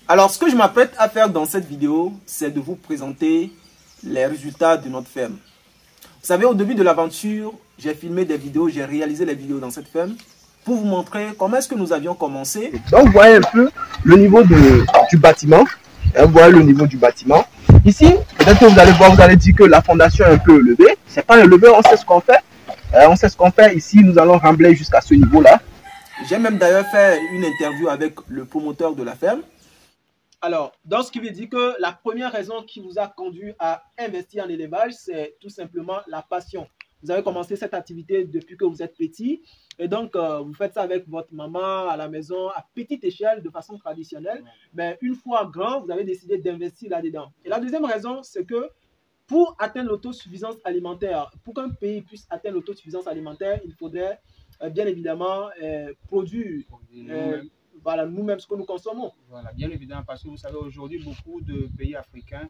Alors, ce que je m'apprête à faire dans cette vidéo, c'est de vous présenter les résultats de notre ferme. Vous savez, au début de l'aventure, j'ai filmé des vidéos, j'ai réalisé les vidéos dans cette ferme pour vous montrer comment est-ce que nous avions commencé. Donc, vous voyez un peu le niveau du bâtiment. Vous voyez le niveau du bâtiment. Ici, peut-être que vous allez voir, vous allez dire que la fondation est un peu élevée. Ce n'est pas élevé, on sait ce qu'on fait. On sait ce qu'on fait. Ici, nous allons remblayer jusqu'à ce niveau-là. J'ai même d'ailleurs fait une interview avec le promoteur de la ferme. Alors, donc ce qui veut dire que la première raison qui vous a conduit à investir en élevage, c'est tout simplement la passion. Vous avez commencé cette activité depuis que vous êtes petit et donc vous faites ça avec votre maman à la maison à petite échelle de façon traditionnelle. Mais une fois grand, vous avez décidé d'investir là-dedans. Et la deuxième raison, c'est que pour atteindre l'autosuffisance alimentaire, pour qu'un pays puisse atteindre l'autosuffisance alimentaire, il faudrait bien évidemment produire voilà, nous-mêmes ce que nous consommons. Voilà, bien évidemment, parce que vous savez, aujourd'hui, beaucoup de pays africains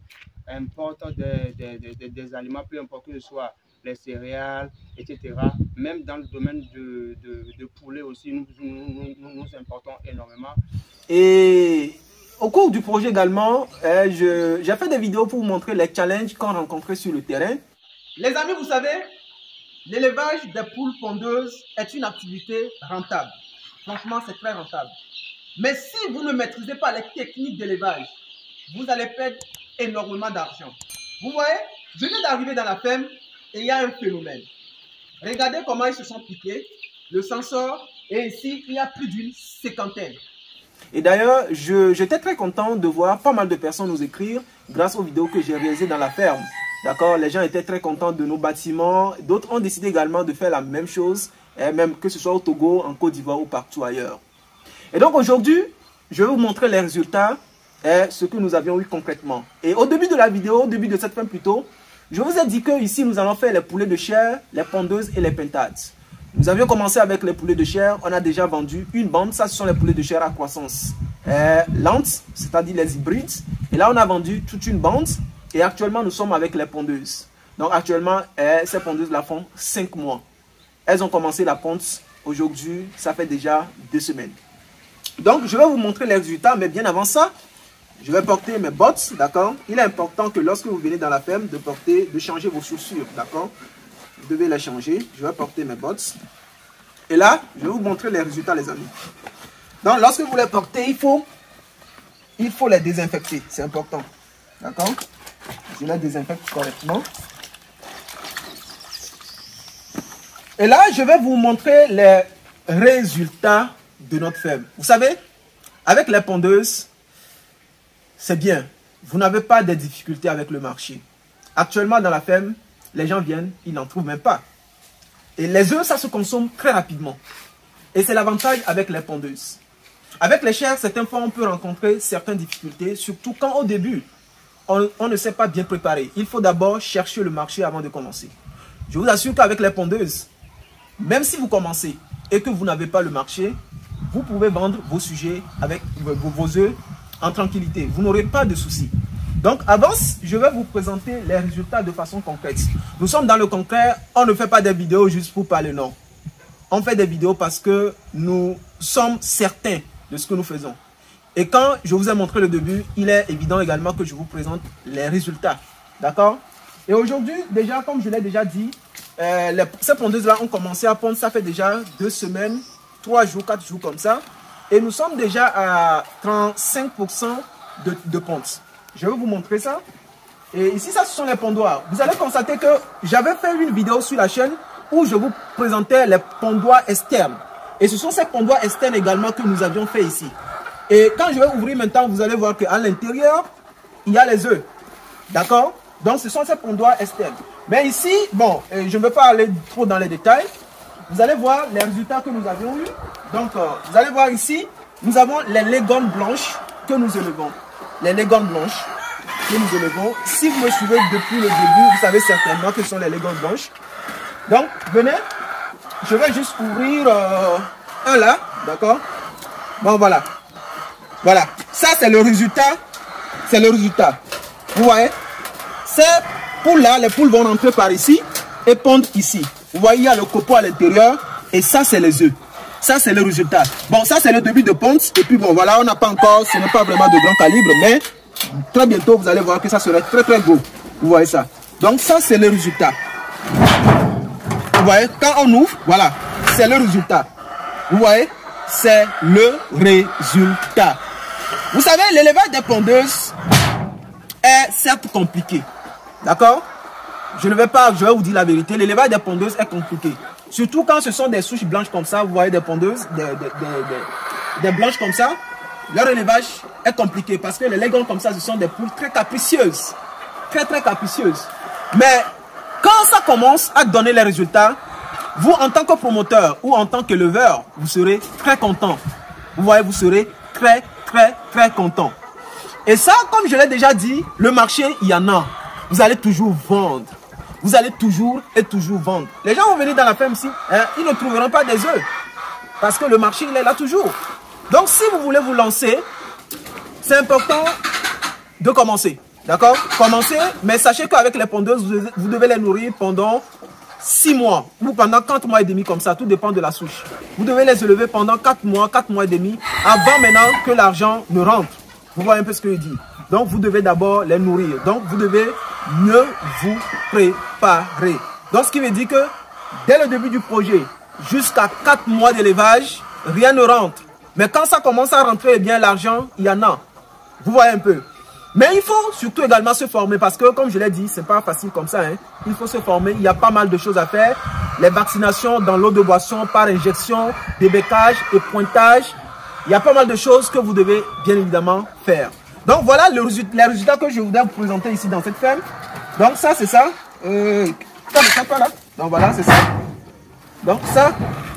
importent des aliments, peu importe que ce soit les céréales, etc. Même dans le domaine de poulet aussi, nous importons énormément. Et au cours du projet également, j'ai fait des vidéos pour vous montrer les challenges qu'on rencontrait sur le terrain. Les amis, vous savez, l'élevage des poules pondeuses est une activité rentable. Franchement, c'est très rentable. Mais si vous ne maîtrisez pas les techniques d'élevage, vous allez perdre énormément d'argent. Vous voyez, je viens d'arriver dans la ferme et il y a un phénomène. Regardez comment ils se sont piqués, le sang sort et ici, il y a plus d'une cinquantaine. Et d'ailleurs, j'étais très content de voir pas mal de personnes nous écrire grâce aux vidéos que j'ai réalisées dans la ferme. D'accord, les gens étaient très contents de nos bâtiments. D'autres ont décidé également de faire la même chose, même que ce soit au Togo, en Côte d'Ivoire ou partout ailleurs. Et donc aujourd'hui, je vais vous montrer les résultats et ce que nous avions eu concrètement. Et au début de la vidéo, au début de cette ferme plutôt, je vous ai dit que ici nous allons faire les poulets de chair, les pondeuses et les pentades. Nous avions commencé avec les poulets de chair, on a déjà vendu une bande, ça ce sont les poulets de chair à croissance lente, c'est-à-dire les hybrides. Et là on a vendu toute une bande et actuellement nous sommes avec les pondeuses. Donc actuellement ces pondeuses là font 5 mois. Elles ont commencé la ponte aujourd'hui, ça fait déjà 2 semaines. Donc, je vais vous montrer les résultats, mais bien avant ça, je vais porter mes bottes, d'accord? Il est important que lorsque vous venez dans la ferme, de changer vos chaussures, d'accord? Vous devez les changer. Je vais porter mes bottes. Et là, je vais vous montrer les résultats, les amis. Donc, lorsque vous les portez, il faut les désinfecter. C'est important, d'accord? Je les désinfecte correctement. Et là, je vais vous montrer les résultats de notre ferme. Vous savez, avec les pondeuses, c'est bien. Vous n'avez pas de difficultés avec le marché. Actuellement, dans la ferme, les gens viennent, ils n'en trouvent même pas. Et les œufs, ça se consomme très rapidement. Et c'est l'avantage avec les pondeuses. Avec les chairs, certaines fois, on peut rencontrer certaines difficultés, surtout quand au début, on ne sait pas bien préparer. Il faut d'abord chercher le marché avant de commencer. Je vous assure qu'avec les pondeuses, même si vous commencez et que vous n'avez pas le marché, vous pouvez vendre vos sujets avec vos œufs en tranquillité. Vous n'aurez pas de soucis. Donc, avance, je vais vous présenter les résultats de façon concrète. Nous sommes dans le concret, on ne fait pas des vidéos juste pour parler, non. On fait des vidéos parce que nous sommes certains de ce que nous faisons. Et quand je vous ai montré le début, il est évident également que je vous présente les résultats. D'accord? Et aujourd'hui, déjà, comme je l'ai déjà dit, ces pondeuses-là ont commencé à pondre, ça fait déjà 2 semaines, 3 jours, 4 jours comme ça. Et nous sommes déjà à 35% de ponte. Je vais vous montrer ça. Et ici, ça, ce sont les pondoirs. Vous allez constater que j'avais fait une vidéo sur la chaîne où je vous présentais les pondoirs externes. Et ce sont ces pondoirs externes également que nous avions fait ici. Et quand je vais ouvrir maintenant, vous allez voir qu'à l'intérieur, il y a les œufs. D'accord? Donc, ce sont ces pondoirs externes. Mais ici, bon, je ne vais pas aller trop dans les détails. Vous allez voir les résultats que nous avions eus. Donc, vous allez voir ici, nous avons les légornes blanches que nous élevons. Les légornes blanches que nous élevons. Si vous me suivez depuis le début, vous savez certainement que ce sont les légornes blanches. Donc, venez, je vais juste ouvrir un là, d'accord? Bon, voilà. Voilà, ça c'est le résultat. C'est le résultat. Vous voyez? Ces poules-là, les poules vont rentrer par ici et pondre ici. Vous voyez, il y a le copeau à l'intérieur et ça c'est les œufs. Ça, c'est le résultat. Bon, ça, c'est le début de ponte. Et puis, bon, voilà, on n'a pas encore, ce n'est pas vraiment de grand calibre, mais très bientôt, vous allez voir que ça serait très, très gros. Vous voyez ça. Donc, ça, c'est le résultat. Vous voyez, quand on ouvre, voilà, c'est le résultat. Vous voyez, c'est le résultat. Vous savez, l'élevage des pondeuses est certes compliqué. D'accord? Je vais vous dire la vérité, l'élevage des pondeuses est compliqué. Surtout quand ce sont des souches blanches comme ça, vous voyez des pondeuses, des blanches comme ça, leur élevage est compliqué parce que les leghorns comme ça, ce sont des poules très capricieuses. Très capricieuses. Mais quand ça commence à donner les résultats, vous en tant que promoteur ou en tant qu'éleveur, vous serez très content. Vous voyez, vous serez très content. Et ça, comme je l'ai déjà dit, le marché, il y en a. Vous allez toujours vendre. Vous allez toujours vendre. Les gens vont venir dans la ferme ici, hein, ils ne trouveront pas des œufs. Parce que le marché, il est là toujours. Donc, si vous voulez vous lancer, c'est important de commencer. D'accord? Commencez, mais sachez qu'avec les pondeuses, vous devez les nourrir pendant 6 mois ou pendant 4 mois et demi comme ça. Tout dépend de la souche. Vous devez les élever pendant 4 mois et demi avant maintenant que l'argent ne rentre. Vous voyez un peu ce que je dis. Donc, vous devez d'abord les nourrir. Donc, vous devez mieux vous préparer. Donc, ce qui veut dire que dès le début du projet, jusqu'à 4 mois d'élevage, rien ne rentre. Mais quand ça commence à rentrer, eh bien, l'argent, il y en a. Vous voyez un peu. Mais il faut surtout également se former parce que, comme je l'ai dit, c'est pas facile comme ça. Hein. Il faut se former. Il y a pas mal de choses à faire. Les vaccinations dans l'eau de boisson, par injection, débécage et pointage. Il y a pas mal de choses que vous devez bien évidemment faire. Donc voilà les résultats que je voudrais vous présenter ici dans cette ferme. Donc ça c'est ça. Ça pas là. Donc voilà c'est ça. Donc ça,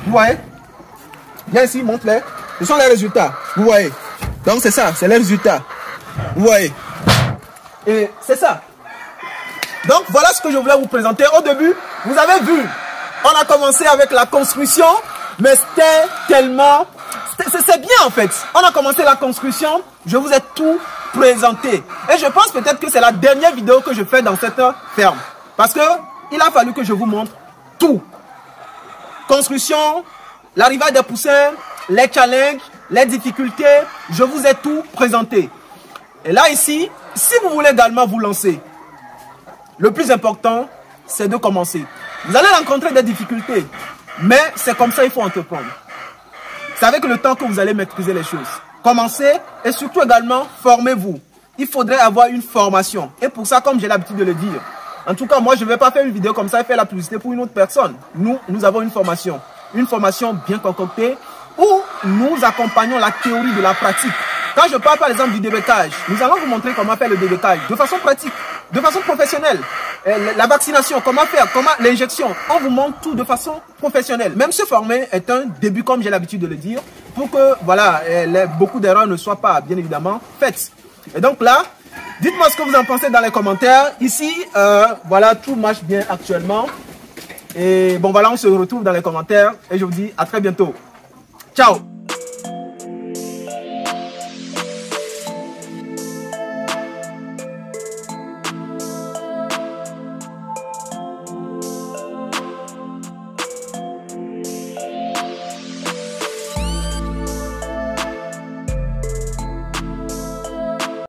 vous voyez. Viens ici, montre-les. Ce sont les résultats. Vous voyez. Donc c'est ça, c'est les résultats. Vous voyez. Et c'est ça. Donc voilà ce que je voulais vous présenter. Au début, vous avez vu, on a commencé avec la construction, mais c'était tellement... C'est bien en fait. On a commencé la construction, je vous ai tout présenté. Et je pense peut-être que c'est la dernière vidéo que je fais dans cette ferme. Parce que il a fallu que je vous montre tout. Construction, l'arrivée des poussins, les challenges, les difficultés, je vous ai tout présenté. Et là ici, si vous voulez également vous lancer, le plus important, c'est de commencer. Vous allez rencontrer des difficultés, mais c'est comme ça qu'il faut entreprendre. C'est avec le temps que vous allez maîtriser les choses. Commencez et surtout également, formez-vous. Il faudrait avoir une formation. Et pour ça, comme j'ai l'habitude de le dire, en tout cas, moi, je ne vais pas faire une vidéo comme ça et faire la publicité pour une autre personne. Nous avons une formation bien concoctée où nous accompagnons la théorie de la pratique. Quand je parle par exemple du débécage, nous allons vous montrer comment faire le débécage de façon pratique, de façon professionnelle. La vaccination, comment faire, comment l'injection, on vous montre tout de façon professionnelle. Même se former est un début, comme j'ai l'habitude de le dire, pour que voilà, beaucoup d'erreurs ne soient pas bien évidemment faites. Et donc là, dites-moi ce que vous en pensez dans les commentaires. Ici, voilà, tout marche bien actuellement. Et bon voilà, on se retrouve dans les commentaires et je vous dis à très bientôt. Ciao!